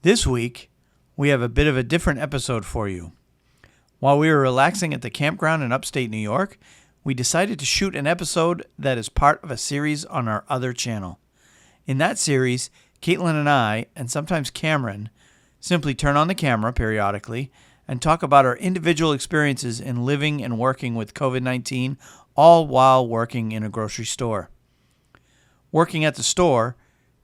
This week, we have a bit of a different episode for you. While we were relaxing at the campground in upstate New York, we decided to shoot an episode that is part of a series on our other channel. In that series, Caitlin and I, and sometimes Cameron, simply turn on the camera periodically and talk about our individual experiences in living and working with COVID-19, all while working in a grocery store. Working at the store,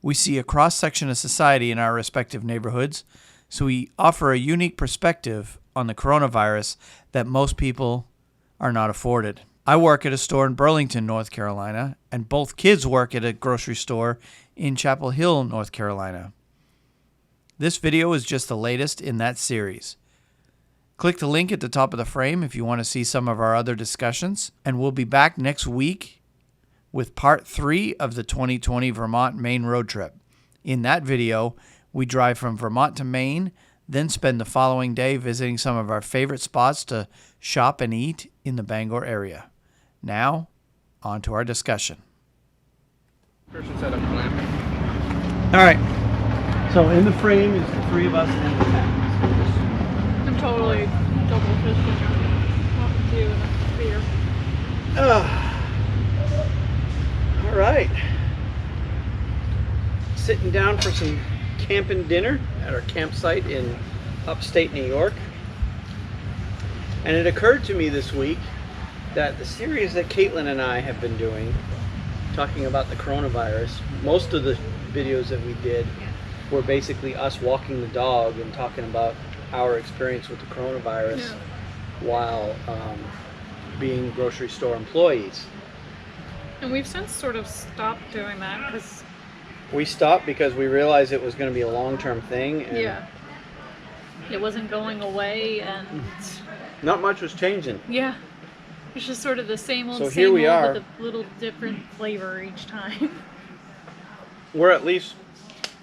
we see a cross-section of society in our respective neighborhoods, so we offer a unique perspective on the coronavirus that most people are not afforded. I work at a store in Burlington, North Carolina, and both kids work at a grocery store in Chapel Hill, North Carolina. This video is just the latest in that series. Click the link at the top of the frame if you want to see some of our other discussions, and we'll be back next week with part 3 of the 2020 Vermont-Maine road trip. In that video, we drive from Vermont to Maine, then spend the following day visiting some of our favorite spots to shop and eat in the Bangor area. Now, on to our discussion. Christian set up plan. All right. So in the frame is the three of us and the cat. I'm totally double fisting. Not with you and beer. All right. Sitting down for some camping dinner at our campsite in upstate New York. And it occurred to me this week that the series that Caitlin and I have been doing, talking about the coronavirus, most of the videos that we did were basically us walking the dog and talking about our experience with the coronavirus while being grocery store employees. And we've since sort of stopped doing that because we stopped because we realized it was going to be a long-term thing. And it wasn't going away, and not much was changing. Yeah, it's just sort of the same old, so here we are, with a little different flavor each time. We're at least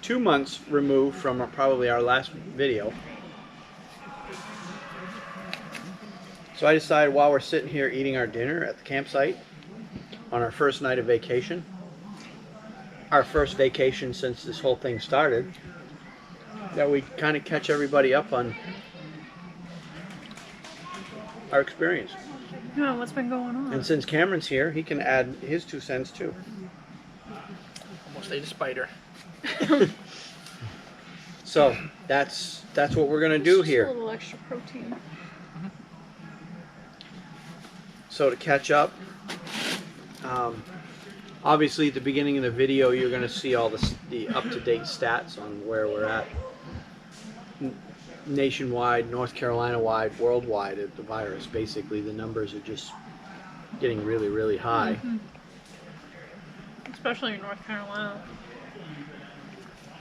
2 months removed from probably our last video. So I decided while we're sitting here eating our dinner at the campsite on our first night of vacation, our first vacation since this whole thing started, that we kind of catch everybody up on our experience. Yeah, what's been going on? And since Cameron's here, he can add his 2 cents too. Almost ate a spider. So that's what we're gonna do here. A little extra protein. So to catch up, obviously at the beginning of the video you're going to see all the up-to-date stats on where we're at nationwide, North Carolina-wide, worldwide of the virus. Basically the numbers are just getting really, really high. Mm-hmm. Especially in North Carolina.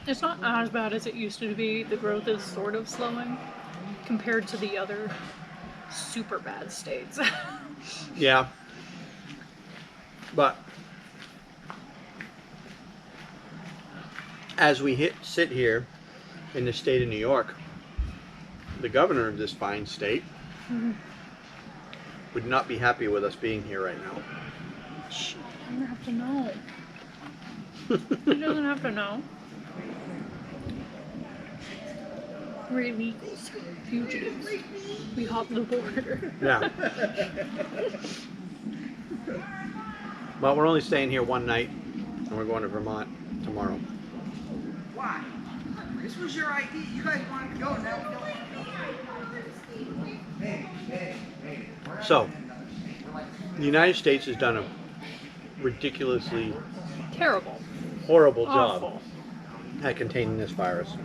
It's not as bad as it used to be. The growth is sort of slowing compared to the other super bad states. Yeah. But as we sit here in the state of New York, the governor of this fine state would not be happy with us being here right now. She doesn't have to know. He doesn't have to know. We're illegals, fugitives. We hop the border. Yeah. But we're only staying here one night, and we're going to Vermont tomorrow. Why? This was your idea. You guys wanted to go, now we don't. So, the United States has done a ridiculously Terrible. horrible job Awful. at containing this virus,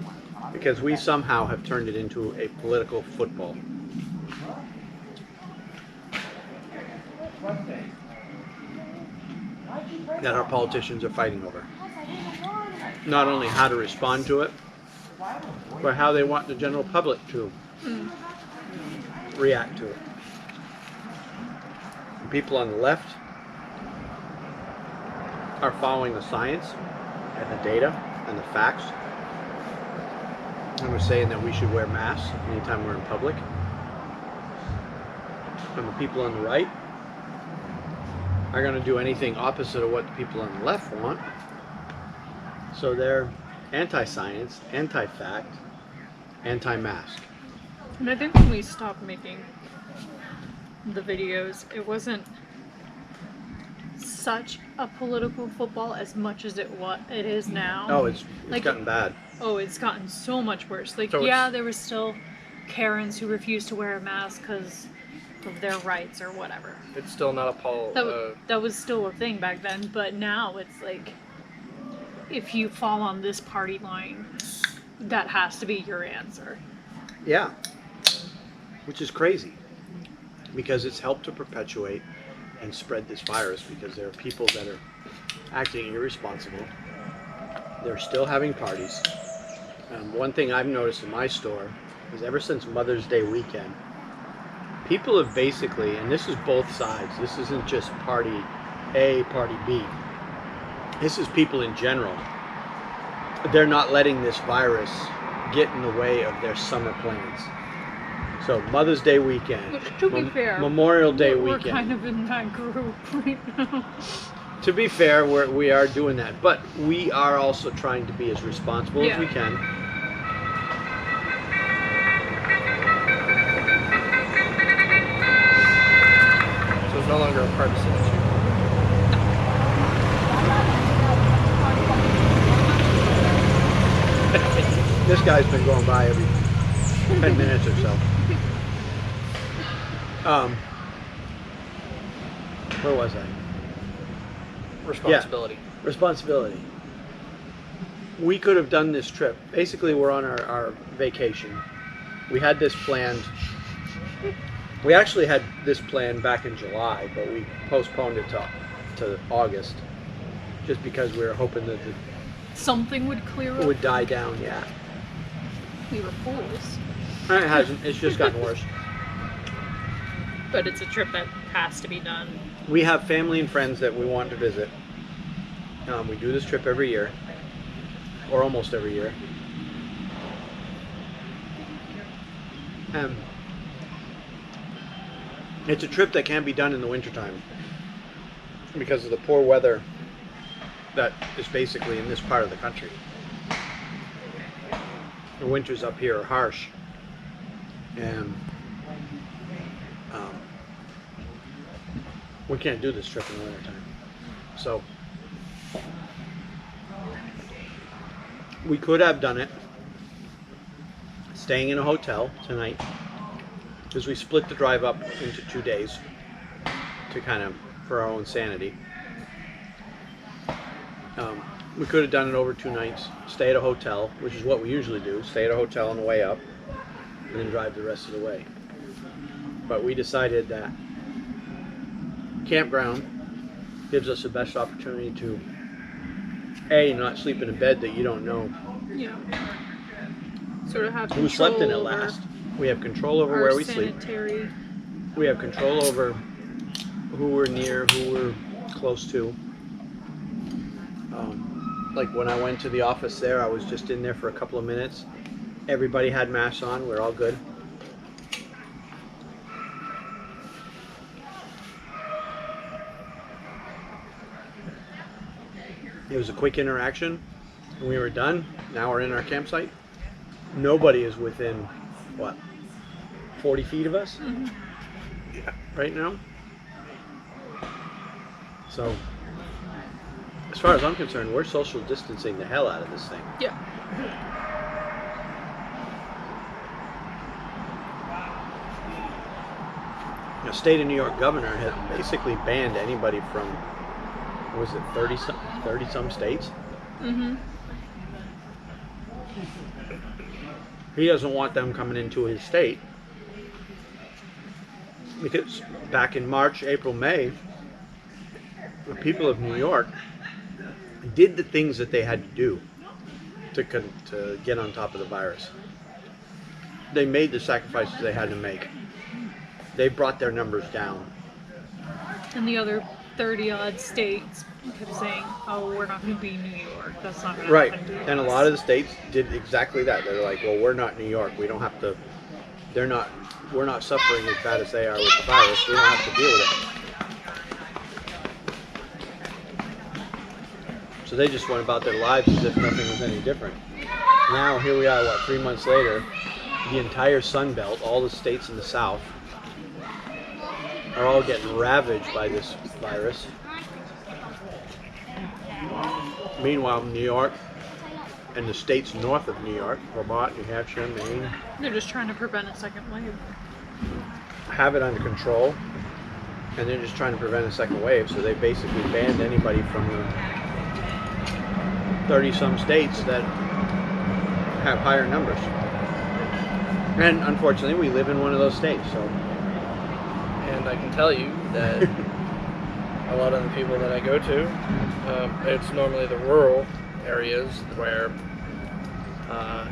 because we somehow have turned it into a political football. That our politicians are fighting over. Not only how to respond to it, but how they want the general public to react to it. The people on the left are following the science and the data and the facts, and we're saying that we should wear masks anytime we're in public. And the people on the right are going to do anything opposite of what the people on the left want. So they're anti-science, anti-fact, anti-mask. And I think when we stopped making the videos, it wasn't such a political football as much as it is now. Oh, it's Like, gotten bad. Oh, it's gotten so much worse. Like, So yeah, it's- there was still Karens who refused to wear a mask because of their rights or whatever. It's still not a poll. That was still a thing back then, but now it's like, if you fall on this party line, that has to be your answer. Yeah. Which is crazy. Because it's helped to perpetuate and spread this virus, because there are people that are acting irresponsible. They're still having parties. One thing I've noticed in my store is ever since Mother's Day weekend, people have basically, and this is both sides, this isn't just party A, party B. This is people in general. They're not letting this virus get in the way of their summer plans. So Mother's Day weekend, Which, to be fair, Memorial Day we're weekend. kind of in that group right now. To be fair, we are doing that, but we are also trying to be as responsible as we can. So it's no longer a partisan issue. This guy's been going by every 10 minutes or so. Where was I? Responsibility. Responsibility. We could have done this trip. Basically, we're on our vacation. We had this planned. We actually had this planned back in July, but we postponed it to August, just because we were hoping that Something would clear it up. would die down. Yeah, We were fools. it hasn't. It's just gotten worse. But it's a trip that has to be done. We have family and friends that we want to visit. We do this trip every year, or almost every year. It's a trip that can't be done in the wintertime because of the poor weather that is basically in this part of the country. The winters up here are harsh, and we can't do this trip in the wintertime. So we could have done it staying in a hotel tonight, because we split the drive up into 2 days to kind of, for our own sanity. We could have done it over 2 nights, stay at a hotel, which is what we usually do, stay at a hotel on the way up, and then drive the rest of the way. But we decided that campground gives us the best opportunity to A, not sleep in a bed that you don't know Yeah. Sort of have who control slept in it over last. We have control over our where we sleep. sanitary. We have control over who we're near, who we're close to. Like when I went to the office there, I was just in there for a couple of minutes. Everybody had masks on. We're all good. It was a quick interaction. We were done. Now we're in our campsite. Nobody is within, what, 40 feet of us? Mm-hmm. Yeah, right now. So, as far as I'm concerned, we're social distancing the hell out of this thing. Yeah. The state of New York governor has basically banned anybody from, what was it, 30 some states? Mm-hmm. He doesn't want them coming into his state because back in March, April, May, the people of New York did the things that they had to do to get on top of the virus. They made the sacrifices they had to make. They brought their numbers down. And the other 30-odd states kept saying, oh, we're not going to be New York. That's not going to Right, happen to and a us." lot of the states did exactly that. They're like, well, we're not New York. We don't have to. We're not suffering as bad as they are with the virus. We don't have to deal with it. So they just went about their lives as if nothing was any different. Now here we are, 3 months later, the entire Sun Belt, all the states in the South, are all getting ravaged by this virus. Meanwhile, New York and the states north of New York, Vermont, New Hampshire, Maine, They're just trying to prevent a second wave. have it under control, and they're just trying to prevent a second wave. So they basically banned anybody from the 30-some states that have higher numbers. And unfortunately, we live in one of those states. So, And I can tell you that a lot of the people that I go to, it's normally the rural areas where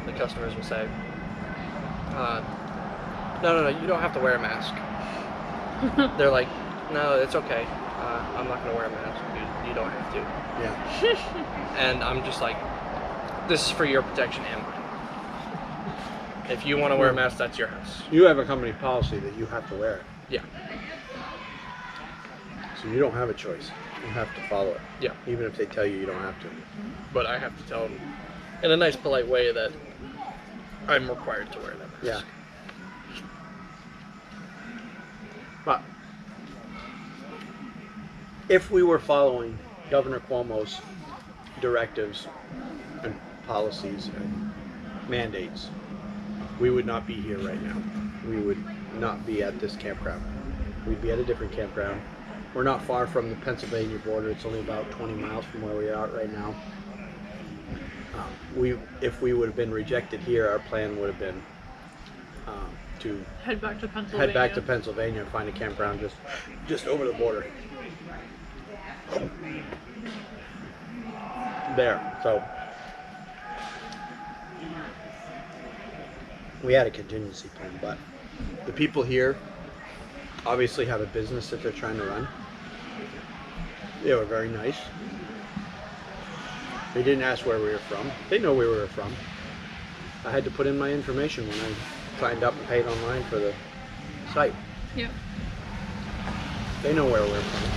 the customers will say, no, you don't have to wear a mask. They're like, no, it's okay. I'm not going to wear a mask. You don't have to. yeah. And I'm just like, this is for your protection and mine. If you want to wear a mask, that's your house. You have a company policy that you have to wear it. Yeah. So you don't have a choice. You have to follow it. Yeah. Even if they tell you you don't have to. But I have to tell them in a nice, polite way that I'm required to wear that mask. Yeah. But if we were following Governor Cuomo's directives and policies and mandates, we would not be here right now. We would not be at this campground. We'd be at a different campground. We're not far from the Pennsylvania border. It's only about 20 miles from where we are right now. If we would have been rejected here, our plan would have been to Head back to Pennsylvania. head back to Pennsylvania and find a campground just over the border. There. So we had a contingency plan, but the people here obviously have a business that they're trying to run. They were very nice. They didn't ask where we were from. They know where we were from. I had to put in my information when I signed up and paid online for the site. Yep. They know where we're from.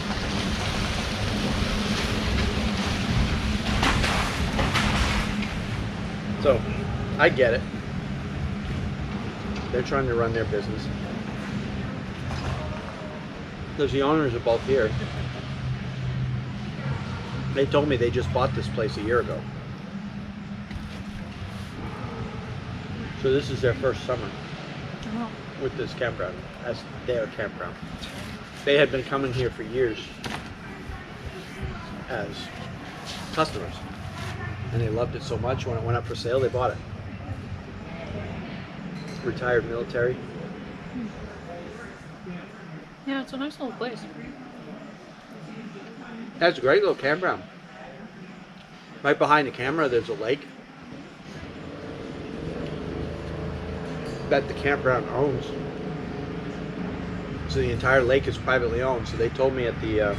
So, I get it. They're trying to run their business. There's the owners are both here. They told me they just bought this place a year ago. So this is their first summer Oh. with this campground as their campground. They had been coming here for years as customers, and they loved it so much. When it went up for sale, they bought it. Retired military. Yeah, it's a nice little place. That's a great little campground. Right behind the camera, there's a lake that the campground owns. So the entire lake is privately owned. So they told me at the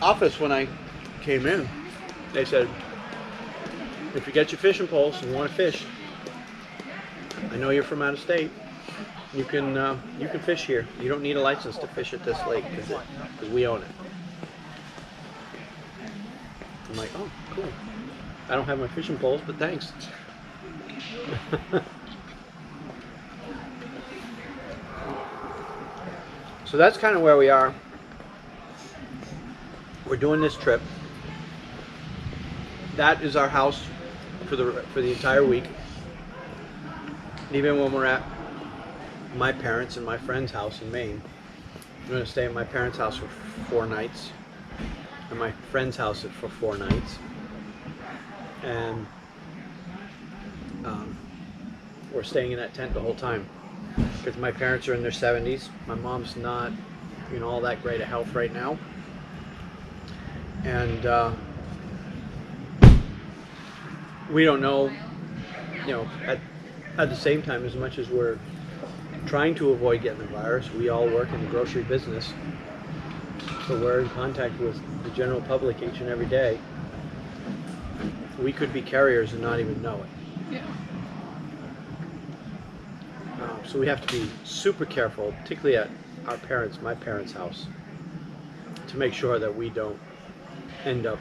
office when I came in, they said, if you get your fishing poles and want to fish, I know you're from out of state. You can fish here. You don't need a license to fish at this lake because we own it. I'm like, oh, cool. I don't have my fishing poles, but thanks. So that's kind of where we are. We're doing this trip. That is our house for the entire week. Even when we're at my parents' and my friend's house in Maine, I'm going to stay at my parents' house for 4 nights, and my friend's house for 4 nights, and we're staying in that tent the whole time because my parents are in their 70s. My mom's not, all that great of health right now, and we don't know, at the same time, as much as we're trying to avoid getting the virus, we all work in the grocery business, so we're in contact with the general public each and every day. We could be carriers and not even know it. Yeah. So we have to be super careful, particularly at my parents' house, to make sure that we don't end up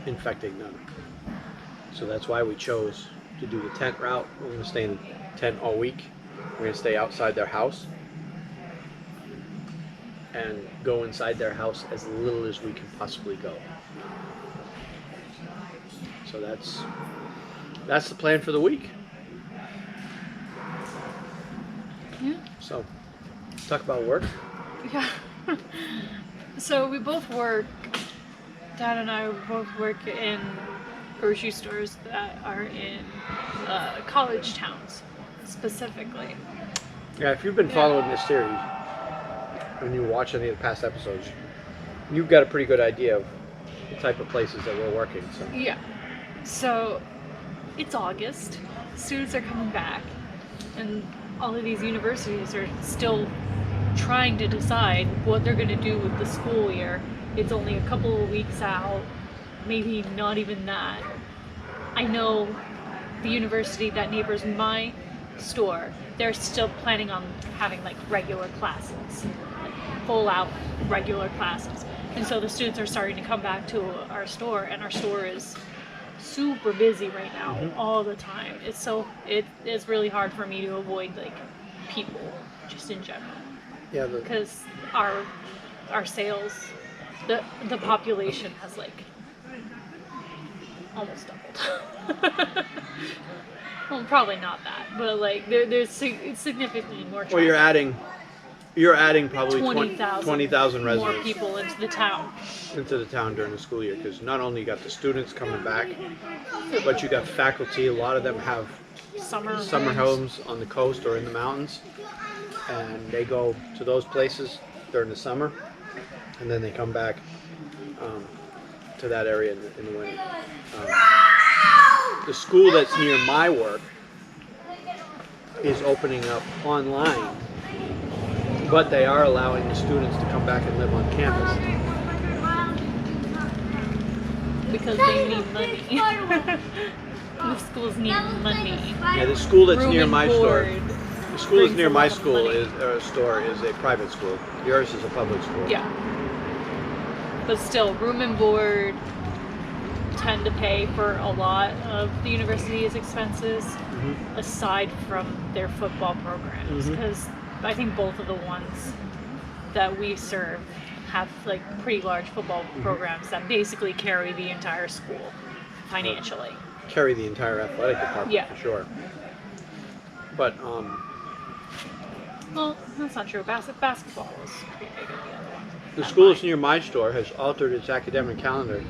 infecting them. So that's why we chose to do the tent route. We're going to stay in the tent all week. We're going to stay outside their house and go inside their house as little as we can possibly go. So that's the plan for the week. Yeah. So, talk about work. Yeah. So we both work. Dad and I both work in grocery stores that are in college towns, specifically. Yeah, if you've been following this series and you watch any of the past episodes, you've got a pretty good idea of the type of places that we're working. So Yeah. So it's August. Students are coming back, and all of these universities are still trying to decide what they're going to do with the school year. It's only a couple of weeks out, maybe not even that. I know the university that neighbors my store, they're still planning on having like regular classes, like full out regular classes. And so the students are starting to come back to our store, and our store is super busy right now, all the time. It is really hard for me to avoid like people just in general. yeah, Because our sales, the population has like almost doubled. Well, probably not that, but like it's significantly more traffic. well, you're adding probably 20,000 residents more people into the town. into the town during the school year, because not only you got the students coming back, but you got faculty. A lot of them have Summer homes on the coast or in the mountains, and they go to those places during the summer, and then they come back to that area in the winter. The school that's near my work is opening up online, but they are allowing the students to come back and live on campus. because they need money. The schools need money. Yeah, the school that's Room near and my store. board The school that's brings near a my lot of school money. store is a private school. Yours is a public school. Yeah. But still, room and board tend to pay for a lot of the university's expenses, aside from their football programs. Because I think both of the ones that we serve have like pretty large football programs that basically carry the entire school financially. Carry the entire athletic department, Yeah. for sure. But Well, that's not true. Basketball is pretty big at the other one. the school that's near my store has altered its academic calendar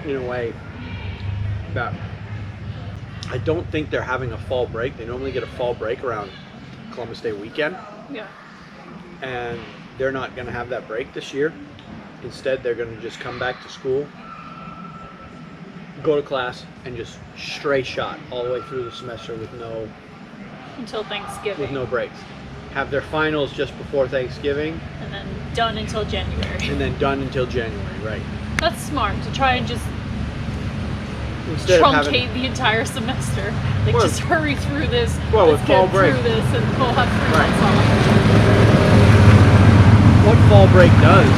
in a way that I don't think they're having a fall break. They normally get a fall break around Columbus Day weekend, Yeah. and they're not going to have that break this year. Instead, they're going to just come back to school, go to class, and just straight shot all the way through the semester with no Until Thanksgiving. breaks. Have their finals just before Thanksgiving, And then done until January. and then done until January, right? That's smart to try and just Instead of truncate having the entire semester. Like, Well- just hurry through this. Well, let's with fall get break. through this, and we'll have 3 Right. months off. what fall break does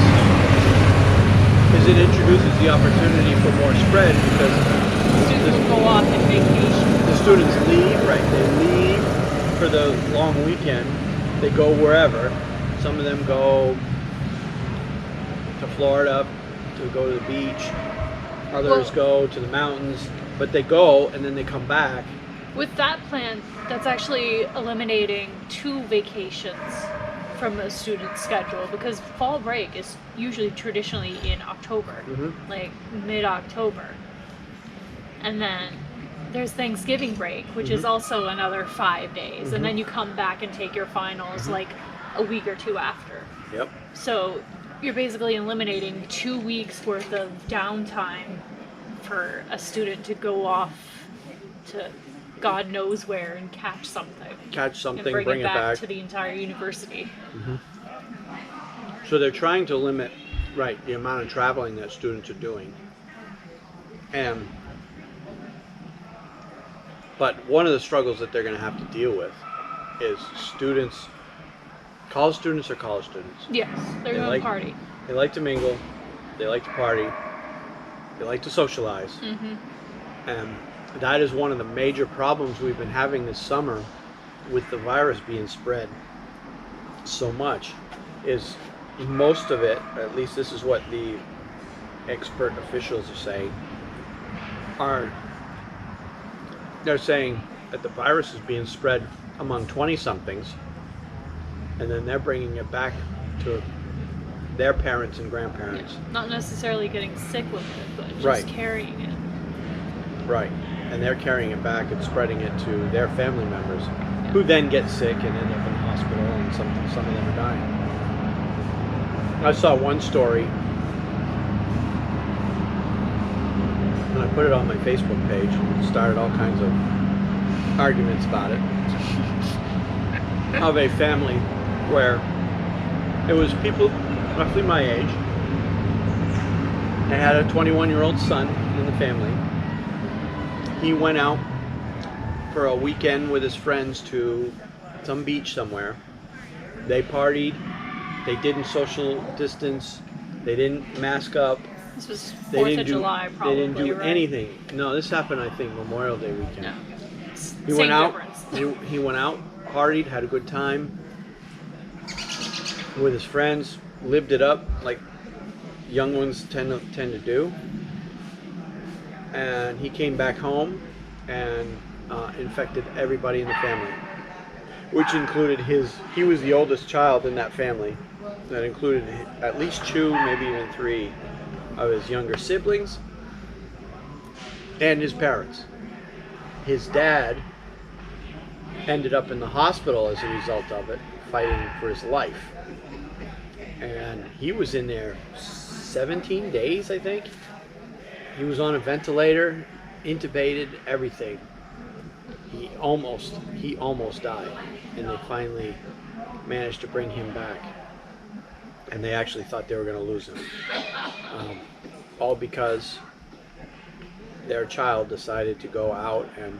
is it introduces the opportunity for more spread, because Students will go off on vacation. the students leave, right? They leave for the long weekend. They go wherever. Some of them go to Florida to go to the beach. Others Well- go to the mountains. But they go and then they come back. With that plan, that's actually eliminating 2 vacations from a student's schedule, because fall break is usually traditionally in October, like mid-October. And then there's Thanksgiving break, which is also another 5 days. And then you come back and take your finals like a week or 2 after. Yep. So you're basically eliminating 2 weeks worth of downtime for a student to go off to God knows where and catch something. Catch something, And bring it it back back. to the entire university. So they're trying to limit, right, the amount of traveling that students are doing. But one of the struggles that they're going to have to deal with is college students are college students. Yes, they're They going like- to party. They like to mingle, they like to party, they like to socialize. And that is one of the major problems we've been having this summer with the virus being spread so much, is most of it, at least this is what the expert officials are saying, they're saying that the virus is being spread among 20-somethings, and then they're bringing it back to their parents and grandparents. Not necessarily getting sick with it, but just Right. carrying it. Right. And they're carrying it back and spreading it to their family members, who then get sick and end up in the hospital, and some of them are dying. I saw one story, and I put it on my Facebook page, and started all kinds of arguments about it, of a family where it was people roughly my age. They had a 21-year-old son in the family. He went out for a weekend with his friends to some beach somewhere. They partied. They didn't social distance. They didn't mask up. This was They 4th didn't of do. July, probably. They didn't do right? anything. No, this happened, I think, Memorial Day weekend. No. He Same went out. difference. He went out, partied, had a good time with his friends, lived it up like young ones tend to do. And he came back home and infected everybody in the family, which included he was the oldest child in that family. That included at least 2, maybe even 3 of his younger siblings and his parents. His dad ended up in the hospital as a result of it, fighting for his life. And he was in there 17 days, I think. He was on a ventilator, intubated, everything. He almost died, and they finally managed to bring him back. And they actually thought they were going to lose him, all because their child decided to go out and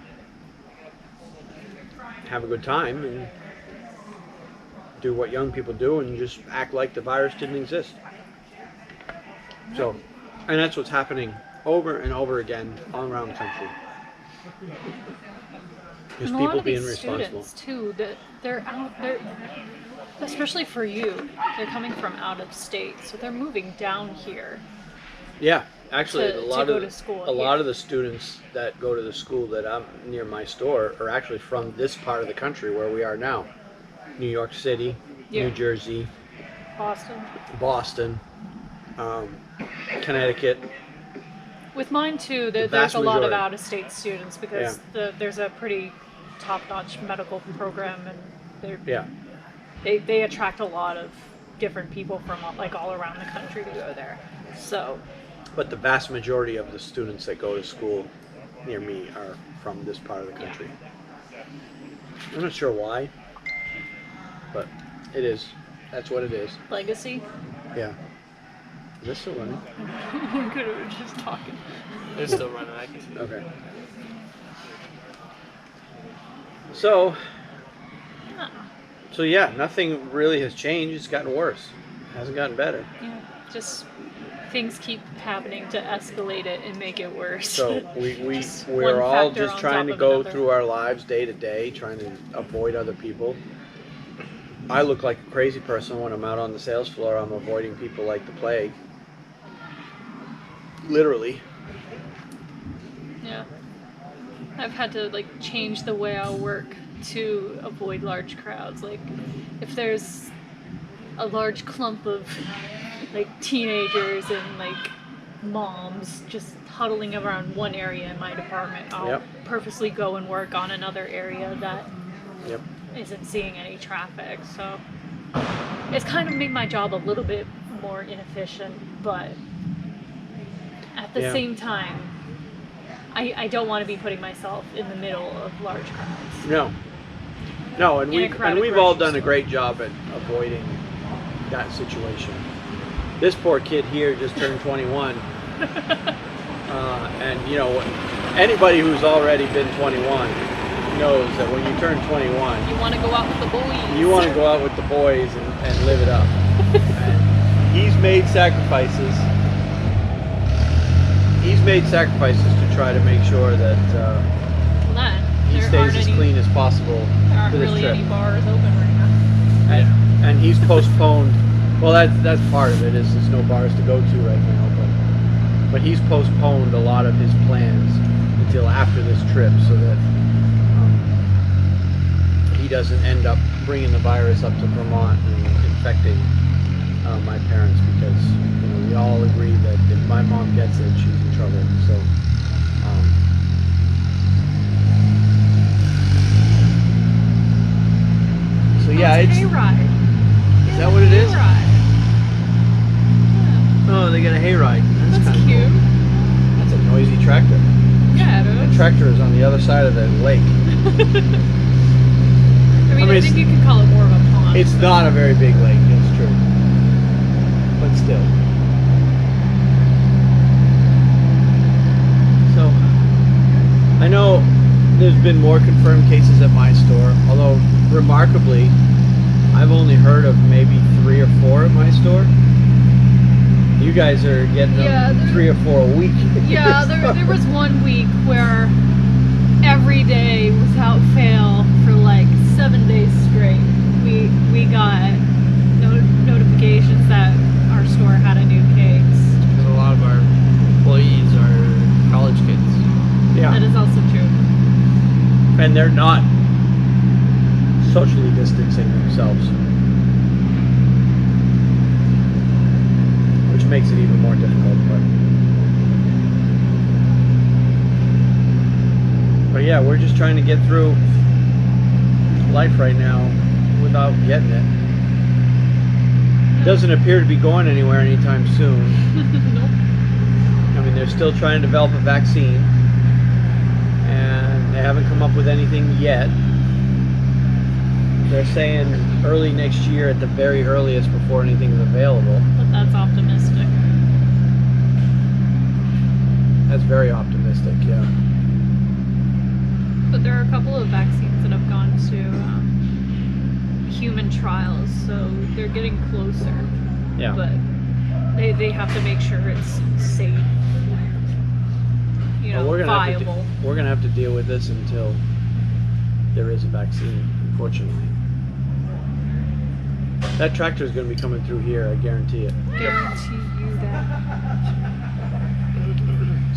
have a good time and do what young people do and just act like the virus didn't exist. So, and that's what's happening over and over again all around the country. There's And a people lot of being these responsible. students too, that they're especially for you, they're coming from out of state, so they're moving down here. Yeah, actually, to a lot go of to school a lot here. of the students that go to the school that I'm near my store are actually from this part of the country where we are now. New York City, Yeah. New Jersey, Boston. Boston, Connecticut. With mine too, The there's vast a lot of majority. out-of-state students because there's a pretty top-notch medical program, and Yeah, they attract a lot of different people from like all around the country to go there. So but the vast majority of the students that go to school near me are from this part of the country. I'm not sure why, but it is. That's what it is. legacy. Yeah. Is this still running? We could have just talking. They're still running. I can see. Okay. So yeah, nothing really has changed. It's gotten worse. It hasn't gotten better. Yeah, just things keep happening to escalate it and make it worse. So Just we're one all factor just on trying to top of go another. through our lives day to day, trying to avoid other people. I look like a crazy person when I'm out on the sales floor. I'm avoiding people like the plague. Literally. Yeah. I've had to like change the way I work to avoid large crowds. Like if there's a large clump of like teenagers and like moms just huddling around one area in my department, I'll Yep. purposely go and work on another area that Yep. isn't seeing any traffic. So it's kind of made my job a little bit more inefficient, but at the Yeah. same time, I don't want to be putting myself in the middle of large crowds. No, and In a we've crowded all grocery done a store. great job at avoiding that situation. This poor kid here just turned 21, and you know, anybody who's already been 21 knows that when you turn 21, You want to go out with the boys. you want to go out with the boys and live it up. And he's made sacrifices. he's made sacrifices to try to make sure that Well, then he there stays aren't as any, clean as possible there aren't for this really trip. any bars open right now. And he's postponed. Well, that's part of it. Is there's no bars to go to right now, but he's postponed a lot of his plans until after this trip, so that he doesn't end up bringing the virus up to Vermont and infecting my parents. Because we all agree that if my mom gets it, she's in trouble. So. So yeah, it's it's. a hayride. Is that what it is? Hayride. Oh, they got a hayride. That's kinda cute. cool. That's a noisy tractor. Yeah, it The is. tractor is on the other side of the lake. I mean, I think you could call it more of a pond. It's not a very big lake, it's true. But still. So, I know there's been more confirmed cases at my store, although remarkably, I've only heard of maybe 3 or 4 at my store. You guys are getting them 3 or 4 a week. Yeah, there was one week where every day without fail for like 7 days straight, we got notifications that our store had a new case. Because a lot of our employees are college kids. Yeah. That is also true. And they're not socially distancing themselves, which makes it even more difficult. But yeah, we're just trying to get through life right now without getting it. Doesn't appear to be going anywhere anytime soon. Nope. I mean, they're still trying to develop a vaccine, and they haven't come up with anything yet. They're saying early next year at the very earliest before anything's available. But that's optimistic. That's very optimistic, yeah. But there are a couple of vaccines that have gone to human trials, so they're getting closer. Yeah. But they have to make sure it's safe. Well, we're gonna viable. we're gonna have to deal with this until there is a vaccine, unfortunately. That tractor is going to be coming through here, I guarantee it. Guarantee you that.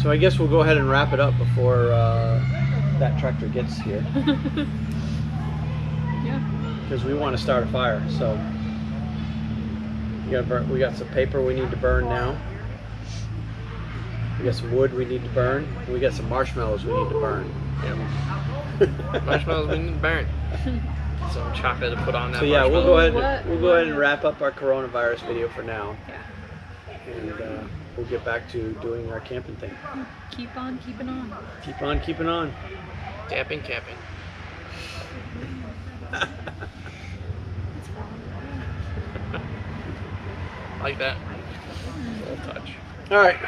So I guess we'll go ahead and wrap it up before that tractor gets here, Yeah. because we want to start a fire. So we got some paper we need to burn now. We got some wood we need to burn. And we got some marshmallows we need to burn. Yep. Marshmallows we need to burn. Some chocolate to put on that. So yeah, we'll marshmallow. go ahead. We'll go ahead and wrap up our coronavirus video for now, Yeah. and we'll get back to doing our camping thing. Keep on keeping on. Keep on keeping on. Tapping, capping. Like that. A little touch. All right,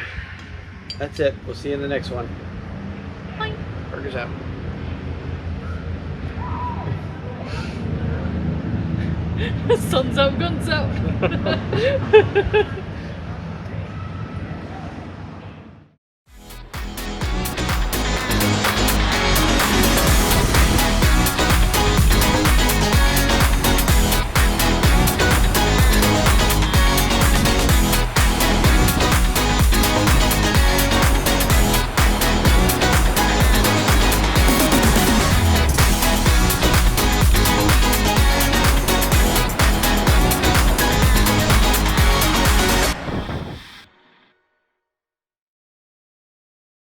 that's it. We'll see you in the next one. Bye. Burgers out. Sun's out, guns out.